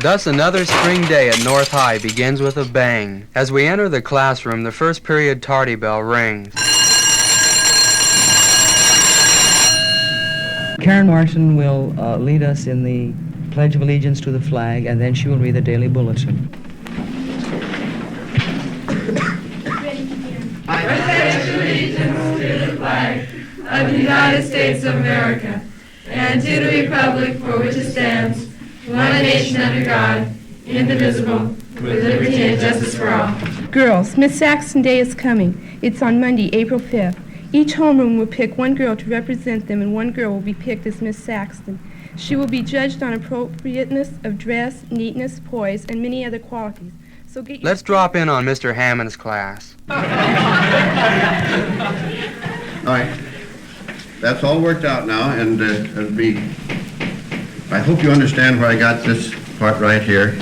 Thus, another spring day at North High begins with a bang. As we enter the classroom, the first period tardy bell rings. Karen Martin will lead us in the Pledge of Allegiance to the flag, and then she will read the daily bulletin. I pledge allegiance to the flag of the United States of America and to the republic for which it stands, one nation under God, indivisible, with liberty and justice for all. Girls, Miss Saxon Day is coming. It's on Monday, April 5th. Each homeroom will pick one girl to represent them, and one girl will be picked as Miss Saxon. She will be judged on appropriateness of dress, neatness, poise, and many other qualities. So get your... Let's drop in on Mr. Hammond's class. All right. That's all worked out now, and I hope you understand where I got this part right here.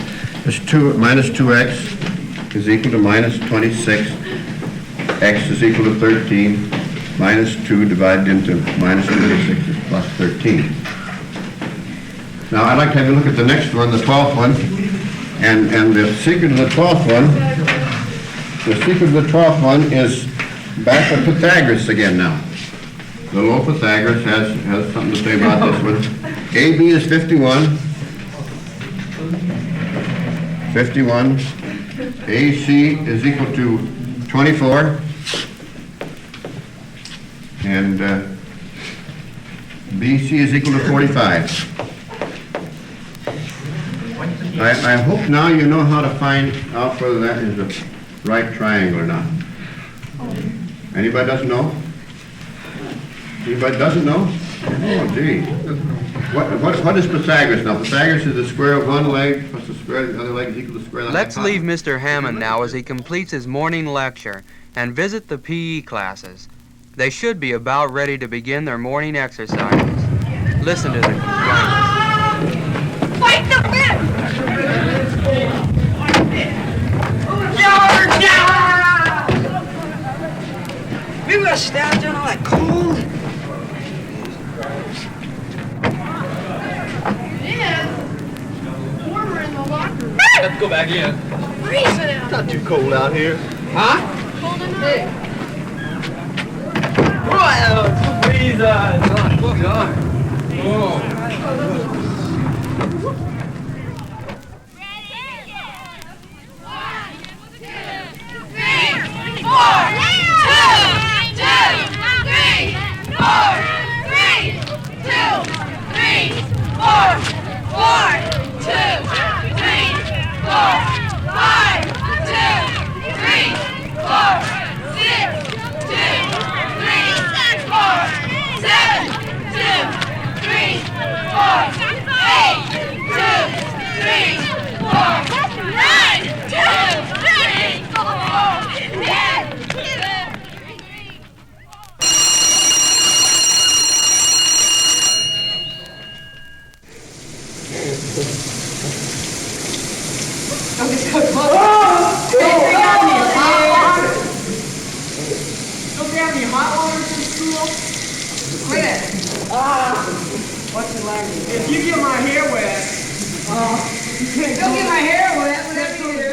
This minus 2x is equal to minus 26. X is equal to 13. Minus 2 divided into minus 26 is plus 13. Now, I'd like to have you look at the next one, the 12th one. And the secret of the 12th one, is back to Pythagoras again now. Little old Pythagoras has something to say about this one. AB is 51. 51. AC is equal to 24. And BC is equal to 45. I hope now you know how to find out whether that is the right triangle or not. Anybody doesn't know? Anybody doesn't know? Oh, gee. What is Pythagoras now? Pythagoras is the square of one leg plus the square of the other leg is equal to the square of the Let's leave Mr. Hammond now as he completes his morning lecture and visit the PE classes. They should be about ready to begin their morning exercises. Listen to the complaints. Fight the bit! We were down there all that cold. Warmer in the locker room. Let's go back in. Freezing out. Not too cold out here. Huh? Cold enough. Wow, it's freezing. Oh, God. Oh. If you get my hair wet, Don't get my hair wet, whatever you do.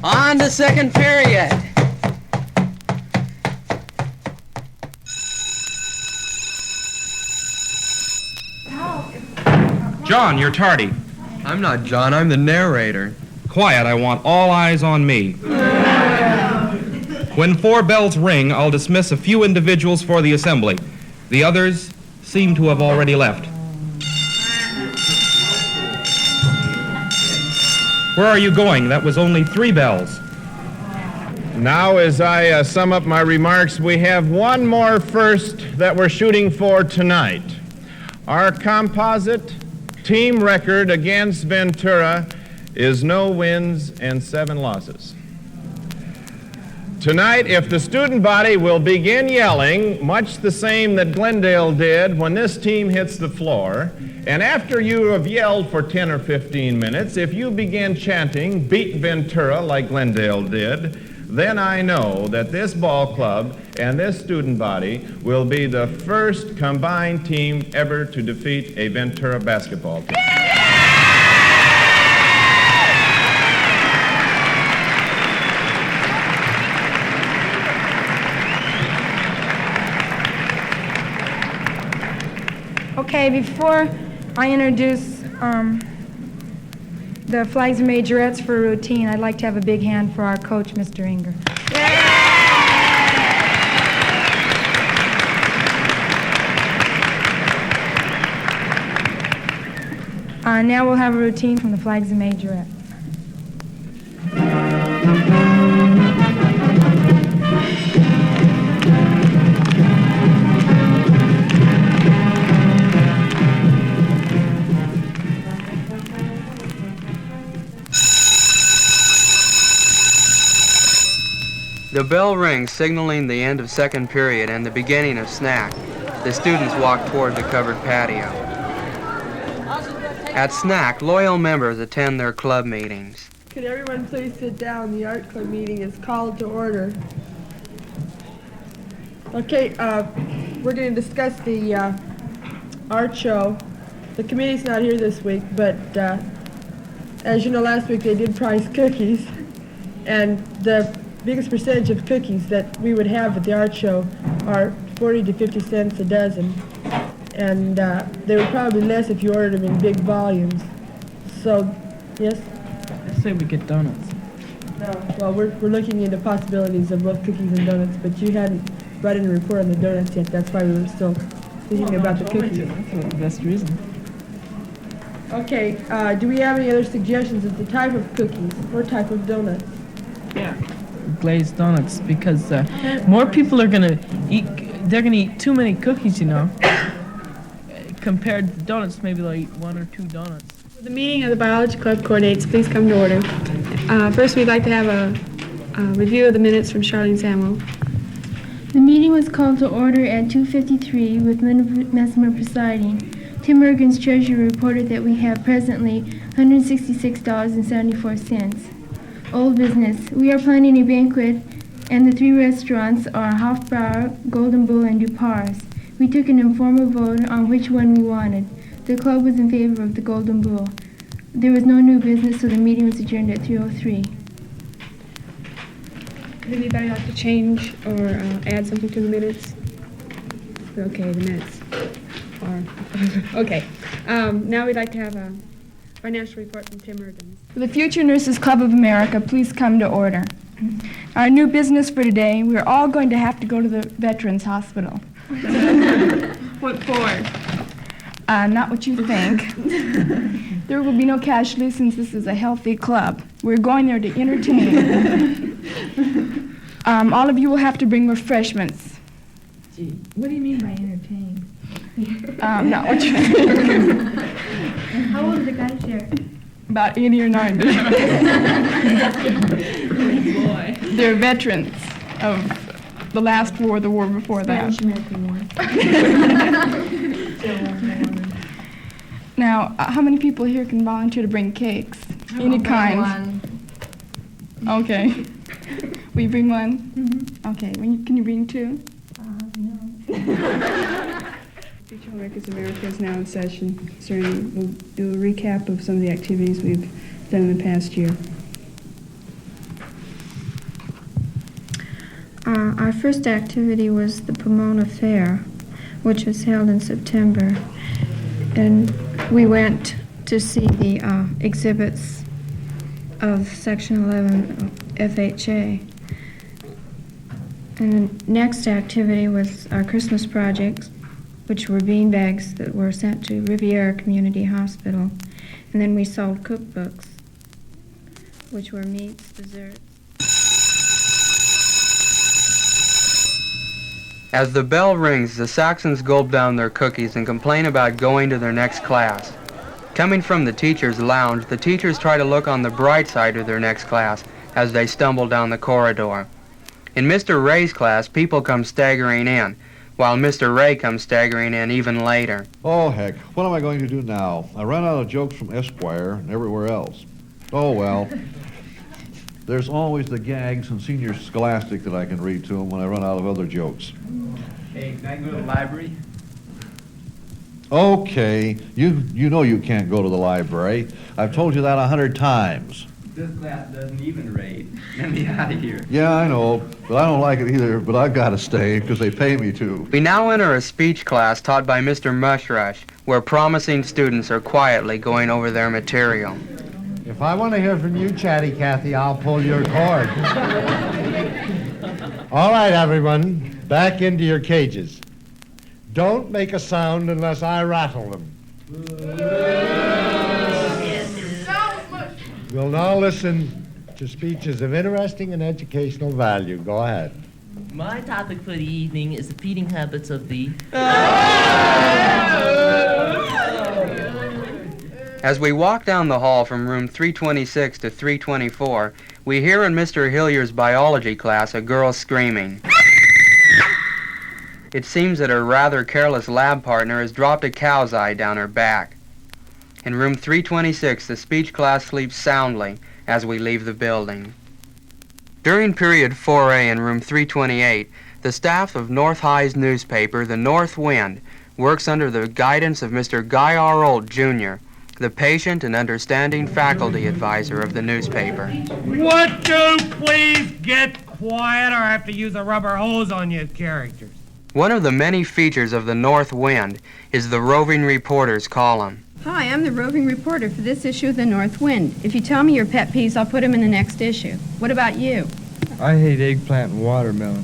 On to second period. John, you're tardy. I'm not John, I'm the narrator. Quiet, I want all eyes on me. When 4 bells ring, I'll dismiss a few individuals for the assembly. The others seem to have already left. Where are you going? That was only 3 bells. Now, as I sum up my remarks, we have one more first that we're shooting for tonight. Our composite team record against Ventura is no wins and 7 losses. Tonight, if the student body will begin yelling, much the same that Glendale did when this team hits the floor, and after you have yelled for 10 or 15 minutes, if you begin chanting, "Beat Ventura," like Glendale did, then I know that this ball club and this student body will be the first combined team ever to defeat a Ventura basketball team. Okay, before I introduce the flags and majorettes for routine, I'd like to have a big hand for our coach, Mr. Inger. Now we'll have a routine from the flags and majorettes. The bell rings, signaling the end of second period and the beginning of snack. The students walk toward the covered patio. At snack, loyal members attend their club meetings. Could everyone please sit down? The art club meeting is called to order. Okay, we're going to discuss the art show. The committee's not here this week, but as you know, last week they did price cookies, and the biggest percentage of cookies that we would have at the art show are 40 to 50 cents a dozen, and they would probably be less if you ordered them in big volumes. So, yes? I say we get donuts. No. Well, we're looking into possibilities of both cookies and donuts, but you hadn't brought in a report on the donuts yet. That's why we were still thinking about the cookies. That's the best reason. Okay, do we have any other suggestions of the type of cookies or type of donuts? Yeah. Glazed donuts, because more people are gonna eat. They're gonna eat too many cookies, you know. Compared to donuts, maybe they'll eat 1 or 2 donuts. The meeting of the Biology Club coordinates, please come to order. First, we'd like to have a review of the minutes from Charlene Samuel. The meeting was called to order at 2:53 with Linda Messmer presiding. Tim Ergen's treasurer reported that we have presently $166.74. Old business. We are planning a banquet, and the 3 restaurants are Hofbrauer, Golden Bull, and Dupar's. We took an informal vote on which one we wanted. The club was in favor of the Golden Bull. There was no new business, so the meeting was adjourned at 3:03. Would anybody like to change or add something to the minutes? Okay, the minutes are... Okay. Now we'd like to have a financial report from Tim Ergen. The Future Nurses Club of America, please come to order. Our new business for today, we're all going to have to go to the Veterans Hospital. What for? Not what you think. There will be no casualties since this is a healthy club. We're going there to entertain. All of you will have to bring refreshments. Gee, what do you mean by entertain? Not what you think. How old are the guys here? About 80 or 90. Boy. They're veterans of the last war, the war before that. Spanish-American War. Now, how many people here can volunteer to bring cakes? Any kind? One. Okay. Will you bring one? Mm-hmm. Okay. Can you bring 2? No. Future Records America is now in session. We'll do a recap of some of the activities we've done in the past year. Our first activity was the Pomona Fair, which was held in September. And we went to see the exhibits of Section 11 of FHA. And the next activity was our Christmas projects, which were beanbags that were sent to Riviera Community Hospital. And then we sold cookbooks, which were meats, desserts. As the bell rings, the Saxons gulp down their cookies and complain about going to their next class. Coming from the teacher's lounge, the teachers try to look on the bright side of their next class as they stumble down the corridor. In Mr. Ray's class, people come staggering in, while Mr. Ray comes staggering in even later. Oh, heck. What am I going to do now? I ran out of jokes from Esquire and everywhere else. Oh, well. There's always the gags in Senior Scholastic that I can read to them when I run out of other jokes. Hey, can I go to the library? Okay. You know you can't go to the library. I've told you that 100 times. This class doesn't even read. Let me out of here. Yeah, I know. But I don't like it either, but I've got to stay because they pay me to. We now enter a speech class taught by Mr. Mushrush, where promising students are quietly going over their material. If I want to hear from you, Chatty Cathy, I'll pull your cord. All right, everyone, back into your cages. Don't make a sound unless I rattle them. We'll now listen to speeches of interesting and educational value. Go ahead. My topic for the evening is the feeding habits of the... As we walk down the hall from room 326 to 324, we hear in Mr. Hillier's biology class a girl screaming. It seems that her rather careless lab partner has dropped a cow's eye down her back. In room 326, the speech class sleeps soundly as we leave the building. During period 4A in room 328, the staff of North High's newspaper, The North Wind, works under the guidance of Mr. Guy R. Old, Jr., the patient and understanding faculty advisor of the newspaper. Would you please get quiet or I have to use a rubber hose on you characters? One of the many features of The North Wind is the roving reporter's column. Hi, I'm the roving reporter for this issue of the North Wind. If you tell me your pet peeves, I'll put them in the next issue. What about you? I hate eggplant and watermelon.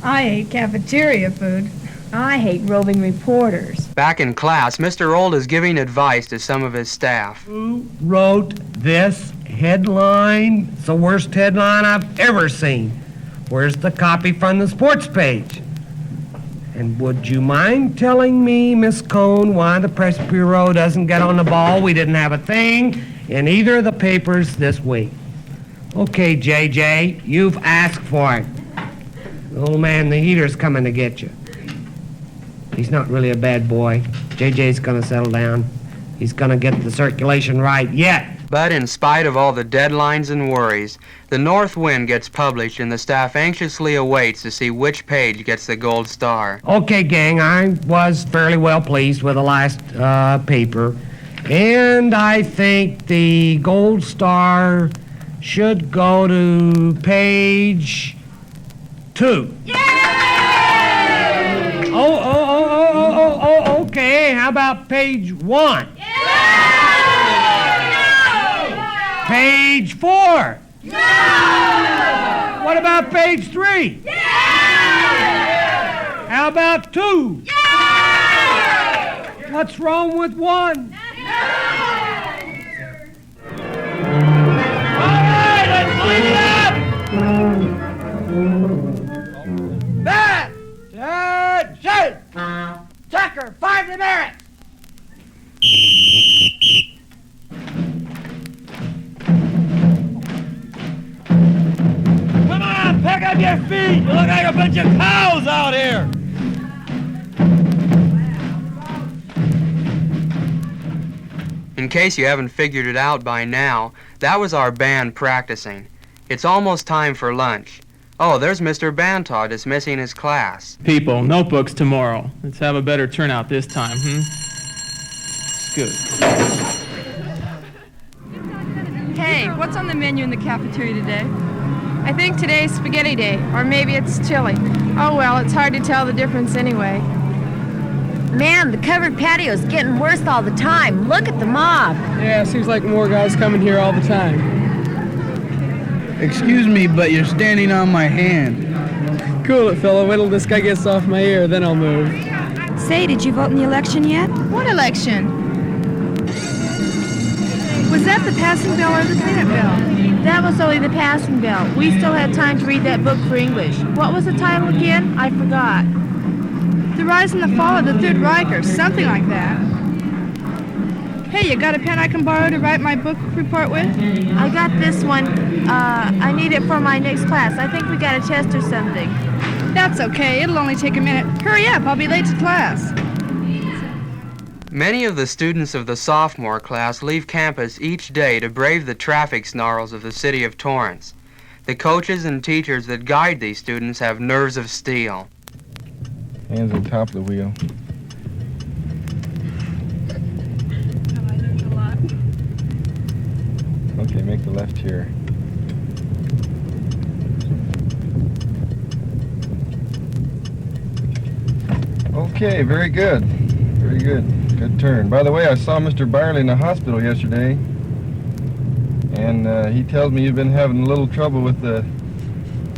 I hate cafeteria food. I hate roving reporters. Back in class, Mr. Old is giving advice to some of his staff. Who wrote this headline? It's the worst headline I've ever seen. Where's the copy from the sports page? And would you mind telling me, Miss Cohn, why the Press Bureau doesn't get on the ball? We didn't have a thing in either of the papers this week. Okay, JJ, you've asked for it. The old man, the heater's coming to get you. He's not really a bad boy. JJ's gonna settle down. He's gonna get the circulation right yet. But in spite of all the deadlines and worries, The North Wind gets published and the staff anxiously awaits to see which page gets the gold star. Okay, gang, I was fairly well pleased with the last paper. And I think the gold star should go to page 2. Okay, how about page 1? Page 4? No! What about page 3? Yeah! How about 2? Yeah! What's wrong with 1? No! All right, let's clean it up! Bat! Shoot! Tucker, 5 demerits! Come on, pick up your feet! You look like a bunch of cows out here! In case you haven't figured it out by now, that was our band practicing. It's almost time for lunch. Oh, there's Mr. Bantaw dismissing his class. People, notebooks tomorrow. Let's have a better turnout this time, Good. Hey, what's on the menu in the cafeteria today? I think today's spaghetti day, or maybe it's chili. Oh well, it's hard to tell the difference anyway. Man, the covered patio's getting worse all the time. Look at the mob. Yeah, seems like more guys coming here all the time. Excuse me, but you're standing on my hand. Cool it, fella. Wait till this guy gets off my ear, then I'll move. Say, did you vote in the election yet? What election? Was that the passing bell or the cleanup bell? That was only the passing bell. We still had time to read that book for English. What was the title again? I forgot. The Rise and the Fall of the Third Reich or something like that. Hey, you got a pen I can borrow to write my book report with? I got this one. I need it for my next class. I think we got a test or something. That's okay. It'll only take a minute. Hurry up. I'll be late to class. Many of the students of the sophomore class leave campus each day to brave the traffic snarls of the city of Torrance. The coaches and teachers that guide these students have nerves of steel. Hands on top of the wheel. I learned a lot. Okay, make the left here. Okay, very good. Very good. Good turn. By the way, I saw Mr. Byerly in the hospital yesterday, and he tells me you've been having a little trouble with the...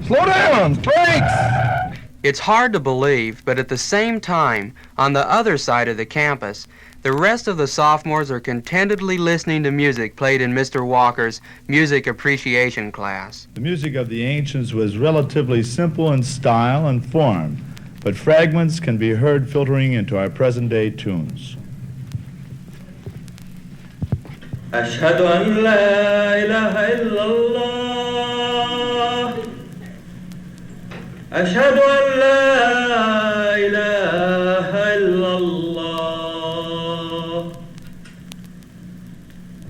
Slow down! Brakes! It's hard to believe, but at the same time, on the other side of the campus, the rest of the sophomores are contentedly listening to music played in Mr. Walker's music appreciation class. The music of the ancients was relatively simple in style and form, but fragments can be heard filtering into our present-day tunes. أشهد أن لا إله إلا الله أشهد أن لا إله إلا الله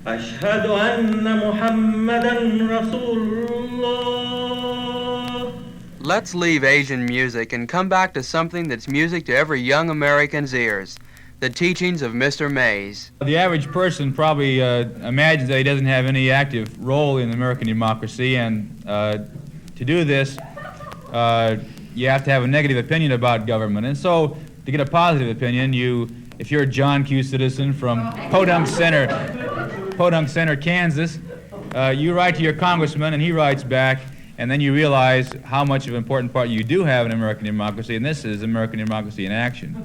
أشهد أن محمدا رسول الله. Let's leave Asian music and come back to something that's music to every young American's ears. The teachings of Mr. Mays. The average person probably imagines that he doesn't have any active role in American democracy, and to do this, you have to have a negative opinion about government. And so, to get a positive opinion, if you're a John Q. citizen from Podunk Center, Kansas, you write to your congressman, and he writes back, and then you realize how much of an important part you do have in American democracy, and this is American democracy in action.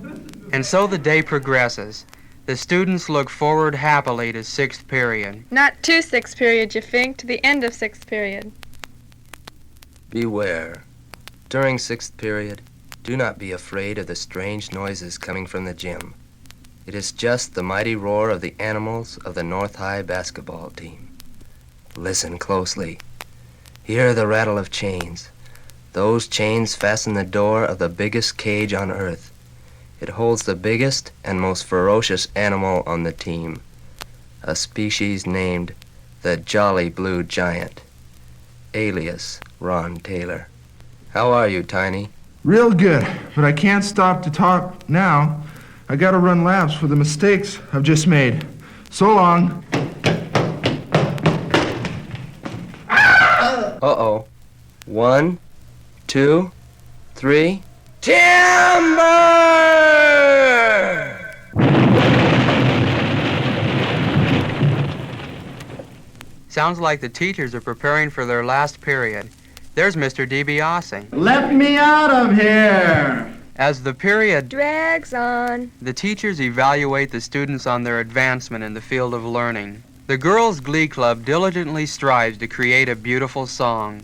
And so the day progresses. The students look forward happily to sixth period. Not to sixth period, you think, to the end of sixth period. Beware. During sixth period, do not be afraid of the strange noises coming from the gym. It is just the mighty roar of the animals of the North High basketball team. Listen closely. Hear the rattle of chains. Those chains fasten the door of the biggest cage on earth. It holds the biggest and most ferocious animal on the team, a species named the Jolly Blue Giant, alias Ron Taylor. How are you, Tiny? Real good, but I can't stop to talk now. I gotta run laps for the mistakes I've just made. So long. Uh-oh. 1, 2, 3. Timber! Sounds like the teachers are preparing for their last period. There's Mr. DiBiase. Let me out of here! As the period drags on, the teachers evaluate the students on their advancement in the field of learning. The Girls' Glee Club diligently strives to create a beautiful song.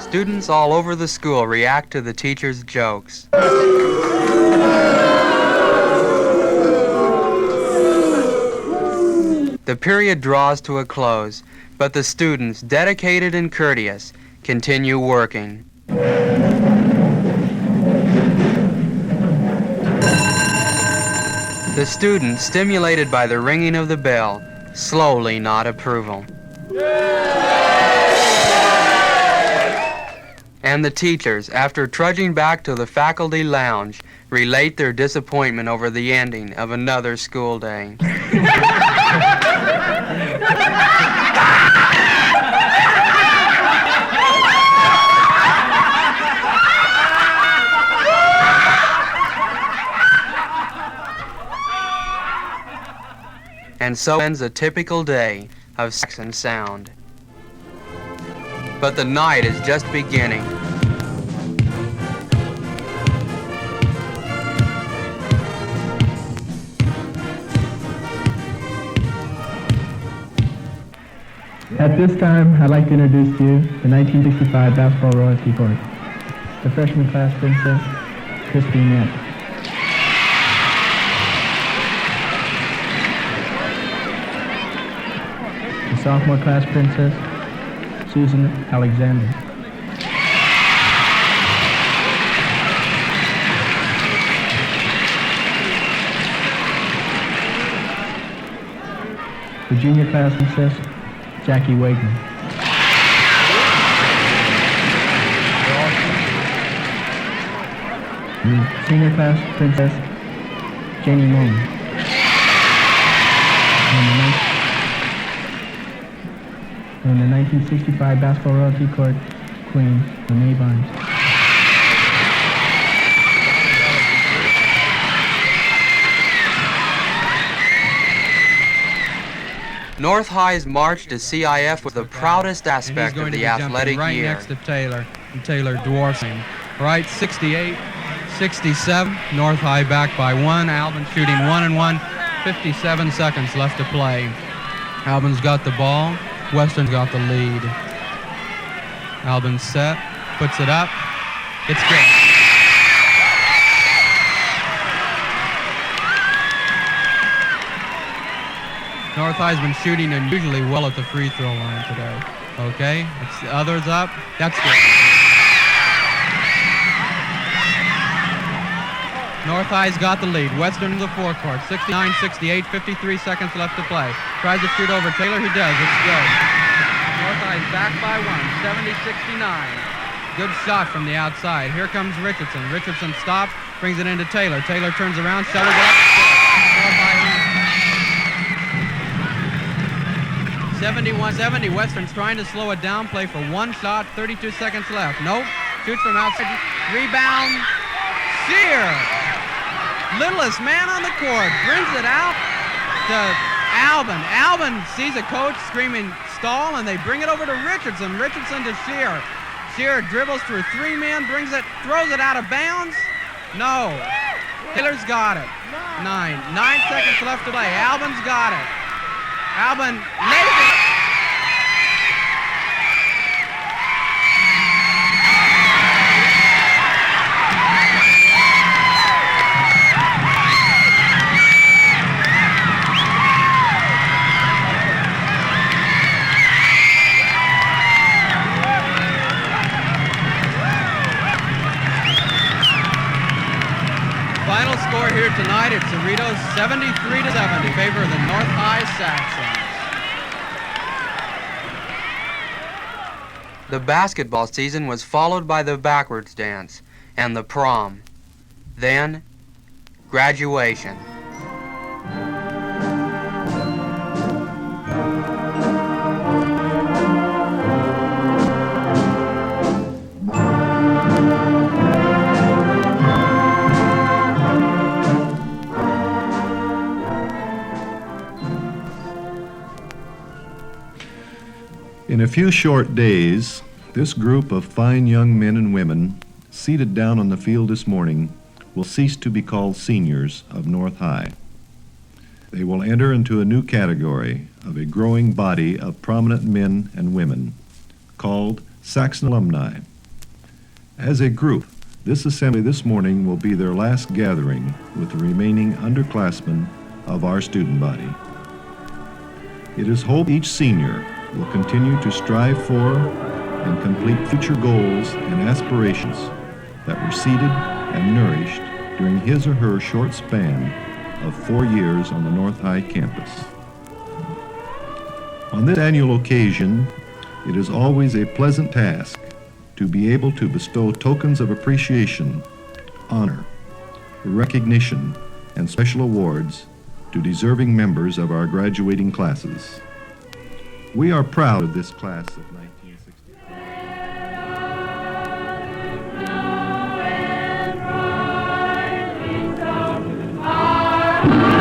Students all over the school react to the teachers' jokes. The period draws to a close, but the students, dedicated and courteous, continue working. The students, stimulated by the ringing of the bell, slowly nod approval. Yeah! And the teachers, after trudging back to the faculty lounge, relate their disappointment over the ending of another school day. And so ends a typical day of Saxon Sound. But the night is just beginning. At this time, I'd like to introduce to you the 1965 basketball royalty court. The freshman class princess, Christine Nett. The sophomore class princess, Susan Alexander. The junior class princess, Jackie Wagner. The senior class princess, Janie Moon. And the 1965 basketball royalty court queen, Renee Barnes. North High's march to CIF was the proudest aspect of the athletic right year. Next to Taylor, and Taylor dwarfs him. Right, 68, 67. North High back by 1. Albin shooting 1 and 1. 57 seconds left to play. Albin's got the ball. Western's got the lead. Albin's set, puts it up. It's good. North High's been shooting unusually well at the free throw line today. Okay, it's the others up. That's good. North High's got the lead. Western in the forecourt. 69-68, 53 seconds left to play. Tries to shoot over Taylor. He does. It's good. North High's back by 1, 70-69. Good shot from the outside. Here comes Richardson. Richardson stops, brings it into Taylor. Taylor turns around, shuttles it up. 71-70. Western's trying to slow it down. Play for 1 shot. 32 seconds left. Nope. Shoots from outside. Rebound. Shear. Littlest man on the court. Brings it out to Albin. Albin sees a coach screaming stall, and they bring it over to Richardson. Richardson to Shear. Shear dribbles through 3 men, brings it, throws it out of bounds. No. Taylor's got it. 9 seconds left to play. Albin's got it. Albin lays it. Final score here tonight, it's Cerritos 73-70 in favor of the North High Saxons. The basketball season was followed by the backwards dance and the prom. Then, graduation. In a few short days, this group of fine young men and women seated down on the field this morning will cease to be called seniors of North High. They will enter into a new category of a growing body of prominent men and women called Saxon alumni. As a group, this assembly this morning will be their last gathering with the remaining underclassmen of our student body. It is hoped each senior will continue to strive for and complete future goals and aspirations that were seeded and nourished during his or her short span of 4 years on the North High campus. On this annual occasion, it is always a pleasant task to be able to bestow tokens of appreciation, honor, recognition, and special awards to deserving members of our graduating classes. We are proud of this class of 1960.